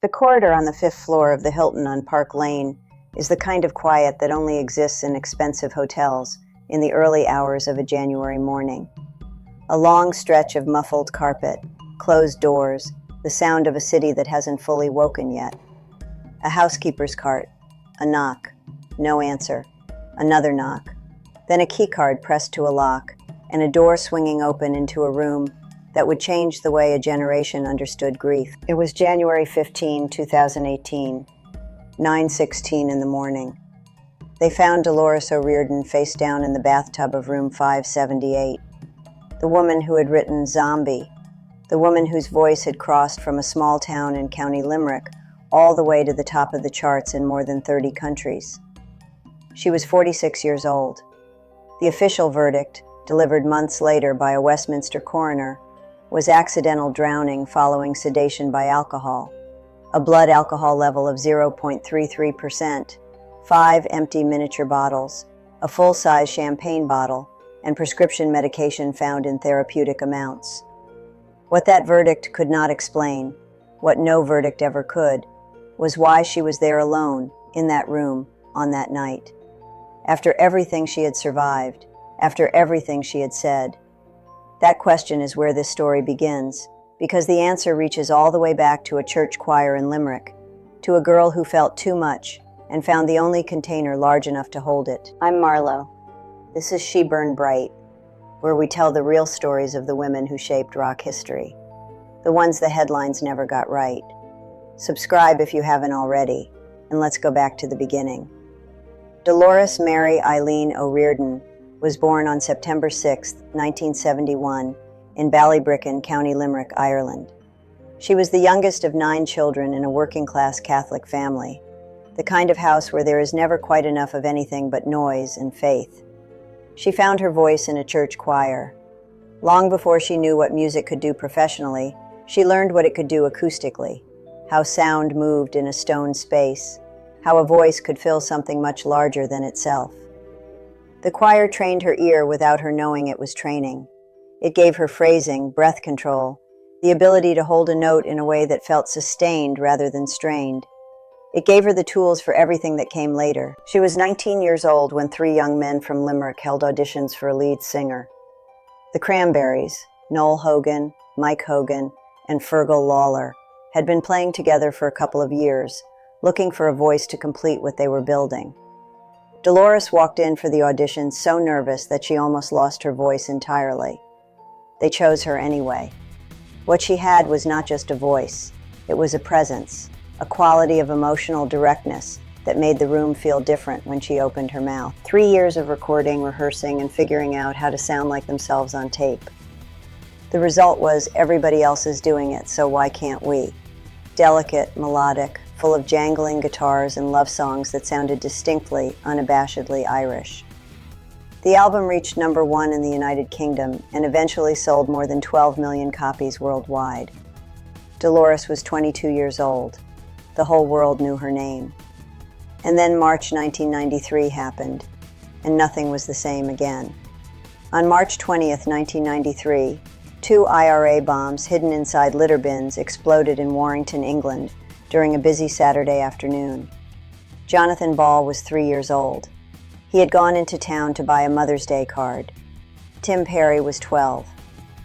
The corridor on the 5th floor of the Hilton on Park Lane is the kind of quiet that only exists in expensive hotels in the early hours of a January morning. A long stretch of muffled carpet, closed doors, the sound of a city that hasn't fully woken yet. A housekeeper's cart, a knock, no answer, another knock, then a keycard pressed to a lock, and a door swinging open into a room that would change the way a generation understood grief. It was January 15, 2018, 9:16 in the morning. They found Dolores O'Riordan face down in the bathtub of room 578. The woman who had written Zombie, the woman whose voice had crossed from a small town in County Limerick all the way to the top of the charts in more than 30 countries. She was 46 years old. The official verdict, delivered months later by a Westminster coroner, was accidental drowning following sedation by alcohol, a blood alcohol level of 0.33%, 5 empty miniature bottles, a full-size champagne bottle, and prescription medication found in therapeutic amounts. What that verdict could not explain, what no verdict ever could, was why she was there alone, in that room, on that night. After everything she had survived, after everything she had said. That question is where this story begins, because the answer reaches all the way back to a church choir in Limerick, to a girl who felt too much and found the only container large enough to hold it. I'm Marlo. This is She Burned Bright, where we tell the real stories of the women who shaped rock history, the ones the headlines never got right. Subscribe if you haven't already, and let's go back to the beginning. Dolores Mary Eileen O'Riordan was born on September 6, 1971, in Ballybricken, County Limerick, Ireland. She was the youngest of 9 children in a working-class Catholic family, the kind of house where there is never quite enough of anything but noise and faith. She found her voice in a church choir. Long before she knew what music could do professionally, she learned what it could do acoustically, how sound moved in a stone space, how a voice could fill something much larger than itself. The choir trained her ear without her knowing it was training. It gave her phrasing, breath control, the ability to hold a note in a way that felt sustained rather than strained. It gave her the tools for everything that came later. She was 19 years old when 3 young men from Limerick held auditions for a lead singer. The Cranberries, Noel Hogan, Mike Hogan, and Fergal Lawler, had been playing together for a couple of years, looking for a voice to complete what they were building. Dolores walked in for the audition so nervous that she almost lost her voice entirely. They chose her anyway. What she had was not just a voice, it was a presence, a quality of emotional directness that made the room feel different when she opened her mouth. 3 years of recording, rehearsing, and figuring out how to sound like themselves on tape. The result was everybody else is doing it, so why can't we? Delicate, melodic, full of jangling guitars and love songs that sounded distinctly, unabashedly Irish. The album reached #1 in the United Kingdom and eventually sold more than 12 million copies worldwide. Dolores was 22 years old. The whole world knew her name. And then March 1993 happened, and nothing was the same again. On March 20th, 1993, 2 IRA bombs hidden inside litter bins exploded in Warrington, England, during a busy Saturday afternoon. Jonathan Ball was 3 years old. He had gone into town to buy a Mother's Day card. Tim Perry was 12.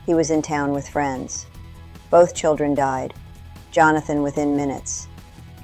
He was in town with friends. Both children died, Jonathan within minutes.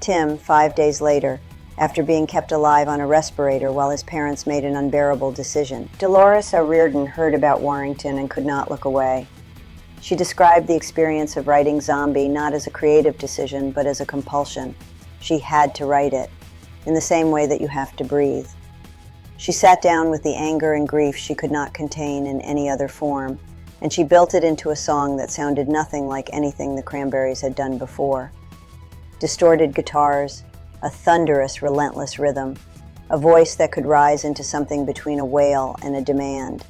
Tim, 5 days later, after being kept alive on a respirator while his parents made an unbearable decision. Dolores O'Riordan heard about Warrington and could not look away. She described the experience of writing Zombie not as a creative decision, but as a compulsion. She had to write it, in the same way that you have to breathe. She sat down with the anger and grief she could not contain in any other form, and she built it into a song that sounded nothing like anything the Cranberries had done before. Distorted guitars, a thunderous, relentless rhythm, a voice that could rise into something between a wail and a demand.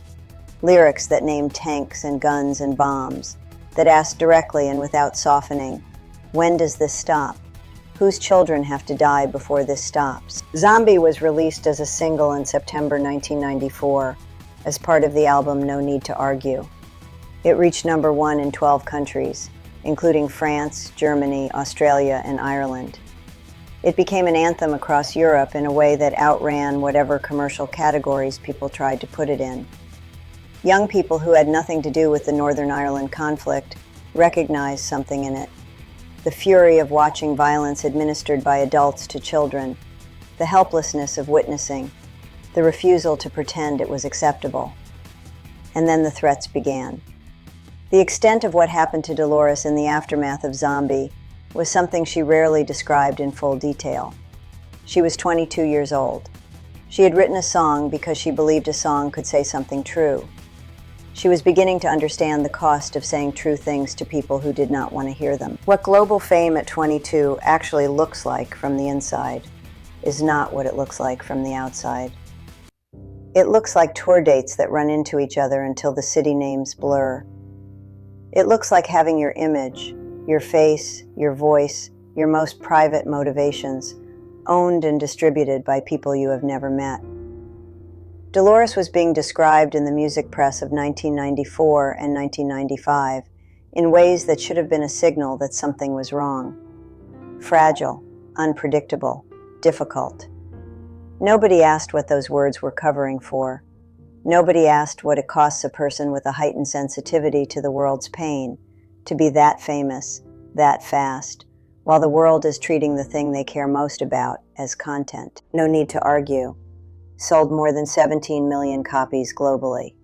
Lyrics that named tanks and guns and bombs, that asked directly and without softening, when does this stop? Whose children have to die before this stops? Zombie was released as a single in September 1994, as part of the album No Need to Argue. It reached #1 in 12 countries, including France, Germany, Australia, and Ireland. It became an anthem across Europe in a way that outran whatever commercial categories people tried to put it in. Young people who had nothing to do with the Northern Ireland conflict recognized something in it. The fury of watching violence administered by adults to children, the helplessness of witnessing, the refusal to pretend it was acceptable. And then the threats began. The extent of what happened to Dolores in the aftermath of Zombie was something she rarely described in full detail. She was 22 years old. She had written a song because she believed a song could say something true. She was beginning to understand the cost of saying true things to people who did not want to hear them. What global fame at 22 actually looks like from the inside is not what it looks like from the outside. It looks like tour dates that run into each other until the city names blur. It looks like having your image, your face, your voice, your most private motivations owned and distributed by people you have never met. Dolores was being described in the music press of 1994 and 1995 in ways that should have been a signal that something was wrong. Fragile, unpredictable, difficult. Nobody asked what those words were covering for. Nobody asked what it costs a person with a heightened sensitivity to the world's pain to be that famous, that fast, while the world is treating the thing they care most about as content. No need to argue. Sold more than 17 million copies globally.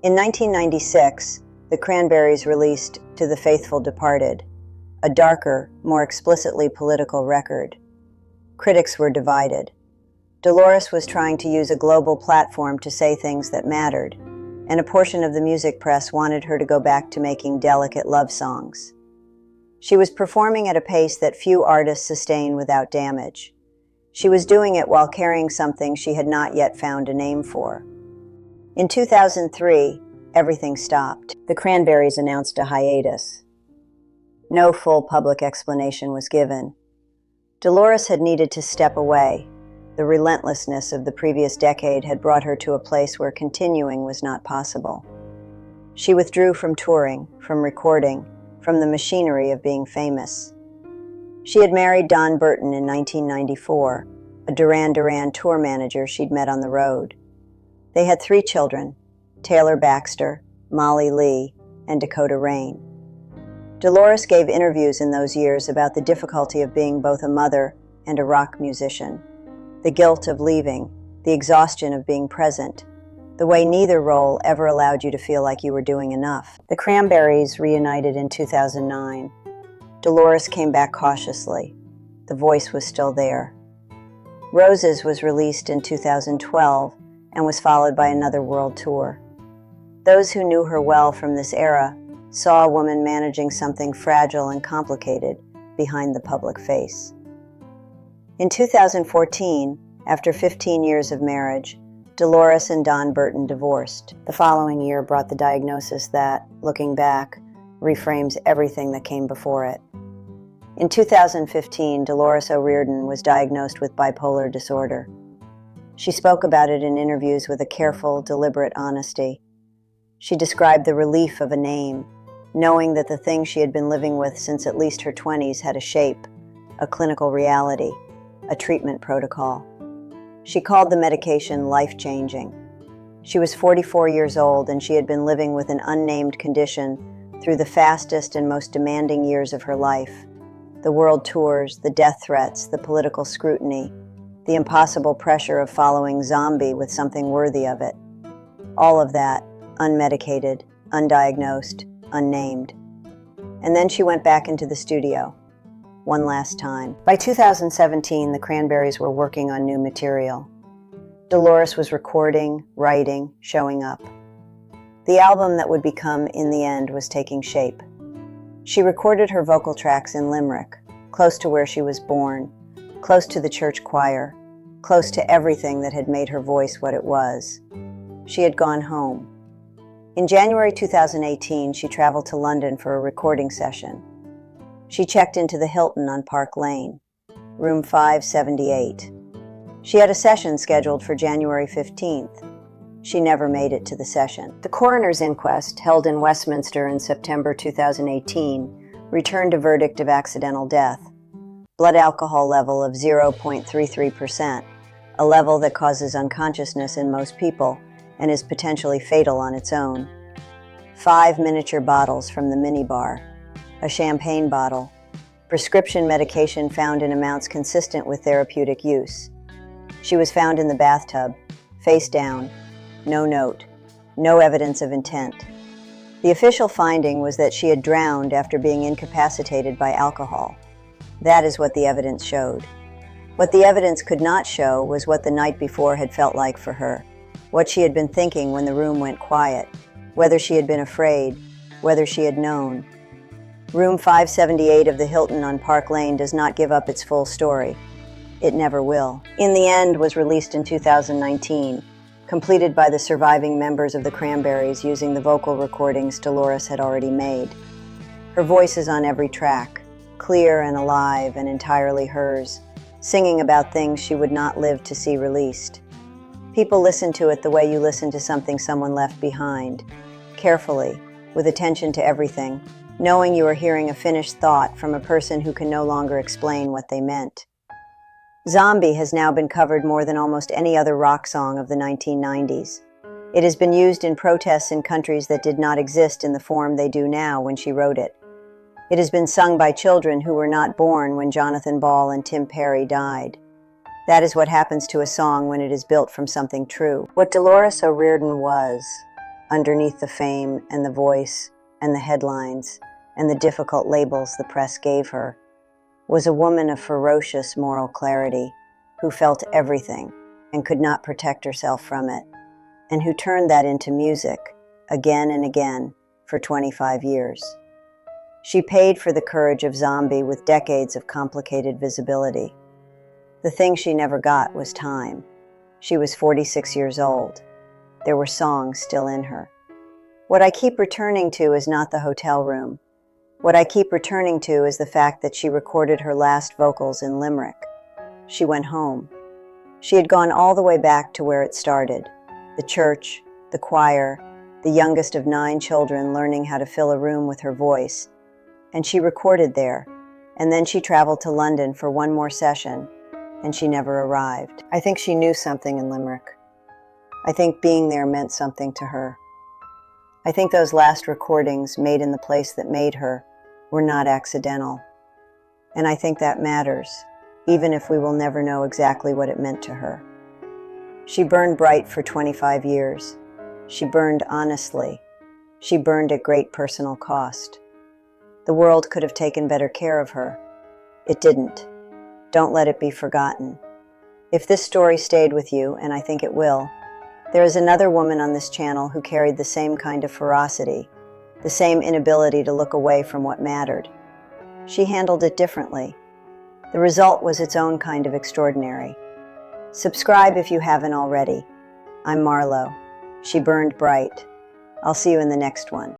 In 1996, the Cranberries released To the Faithful Departed, a darker, more explicitly political record. Critics were divided. Dolores was trying to use a global platform to say things that mattered, and a portion of the music press wanted her to go back to making delicate love songs. She was performing at a pace that few artists sustain without damage. She was doing it while carrying something she had not yet found a name for. In 2003, everything stopped. The Cranberries announced a hiatus. No full public explanation was given. Dolores had needed to step away. The relentlessness of the previous decade had brought her to a place where continuing was not possible. She withdrew from touring, from recording, from the machinery of being famous. She had married Don Burton in 1994, a Duran Duran tour manager she'd met on the road. They had 3 children, Taylor Baxter, Molly Lee, and Dakota Rain. Dolores gave interviews in those years about the difficulty of being both a mother and a rock musician, the guilt of leaving, the exhaustion of being present, the way neither role ever allowed you to feel like you were doing enough. The Cranberries reunited in 2009. Dolores came back cautiously. The voice was still there. Roses was released in 2012 and was followed by another world tour. Those who knew her well from this era saw a woman managing something fragile and complicated behind the public face. In 2014, after 15 years of marriage, Dolores and Don Burton divorced. The following year brought the diagnosis that, looking back, reframes everything that came before it. In 2015, Dolores O'Riordan was diagnosed with bipolar disorder. She spoke about it in interviews with a careful, deliberate honesty. She described the relief of a name, knowing that the thing she had been living with since at least her 20s had a shape, a clinical reality, a treatment protocol. She called the medication life-changing. She was 44 years old and she had been living with an unnamed condition through the fastest and most demanding years of her life. The world tours, the death threats, the political scrutiny, the impossible pressure of following Zombie with something worthy of it. All of that, unmedicated, undiagnosed, unnamed. And then she went back into the studio. One last time. By 2017, the Cranberries were working on new material. Dolores was recording, writing, showing up. The album that would become In the End was taking shape. She recorded her vocal tracks in Limerick, close to where she was born, close to the church choir, close to everything that had made her voice what it was. She had gone home. In January 2018, she traveled to London for a recording session. She checked into the Hilton on Park Lane, room 578. She had a session scheduled for January 15th. She never made it to the session. The coroner's inquest, held in Westminster in September 2018, returned a verdict of accidental death. Blood alcohol level of 0.33%, a level that causes unconsciousness in most people and is potentially fatal on its own. 5 miniature bottles from the minibar, a champagne bottle, prescription medication found in amounts consistent with therapeutic use. She was found in the bathtub, face down, no note, no evidence of intent. The official finding was that she had drowned after being incapacitated by alcohol. That is what the evidence showed. What the evidence could not show was what the night before had felt like for her, what she had been thinking when the room went quiet, whether she had been afraid, whether she had known. Room 578 of the Hilton on Park Lane does not give up its full story. It never will. In the End was released in 2019, completed by the surviving members of the Cranberries using the vocal recordings Dolores had already made. Her voice is on every track, clear and alive and entirely hers, singing about things she would not live to see released. People listen to it the way you listen to something someone left behind, carefully, with attention to everything, knowing you are hearing a finished thought from a person who can no longer explain what they meant. Zombie has now been covered more than almost any other rock song of the 1990s. It has been used in protests in countries that did not exist in the form they do now when she wrote it. It has been sung by children who were not born when Jonathan Ball and Tim Perry died. That is what happens to a song when it is built from something true. What Dolores O'Riordan was, underneath the fame and the voice and the headlines and the difficult labels the press gave her, was a woman of ferocious moral clarity who felt everything and could not protect herself from it, and who turned that into music again and again for 25 years. She paid for the courage of Zombie with decades of complicated visibility. The thing she never got was time. She was 46 years old. There were songs still in her. What I keep returning to is not the hotel room. What I keep returning to is the fact that she recorded her last vocals in Limerick. She went home. She had gone all the way back to where it started, the church, the choir, the youngest of 9 children learning how to fill a room with her voice. And she recorded there, and then she traveled to London for one more session, and she never arrived. I think she knew something in Limerick. I think being there meant something to her. I think those last recordings made in the place that made her were not accidental. And I think that matters, even if we will never know exactly what it meant to her. She burned bright for 25 years. She burned honestly. She burned at great personal cost. The world could have taken better care of her. It didn't. Don't let it be forgotten. If this story stayed with you, and I think it will, there is another woman on this channel who carried the same kind of ferocity, the same inability to look away from what mattered. She handled it differently. The result was its own kind of extraordinary. Subscribe if you haven't already. I'm Marlo. She burned bright. I'll see you in the next one.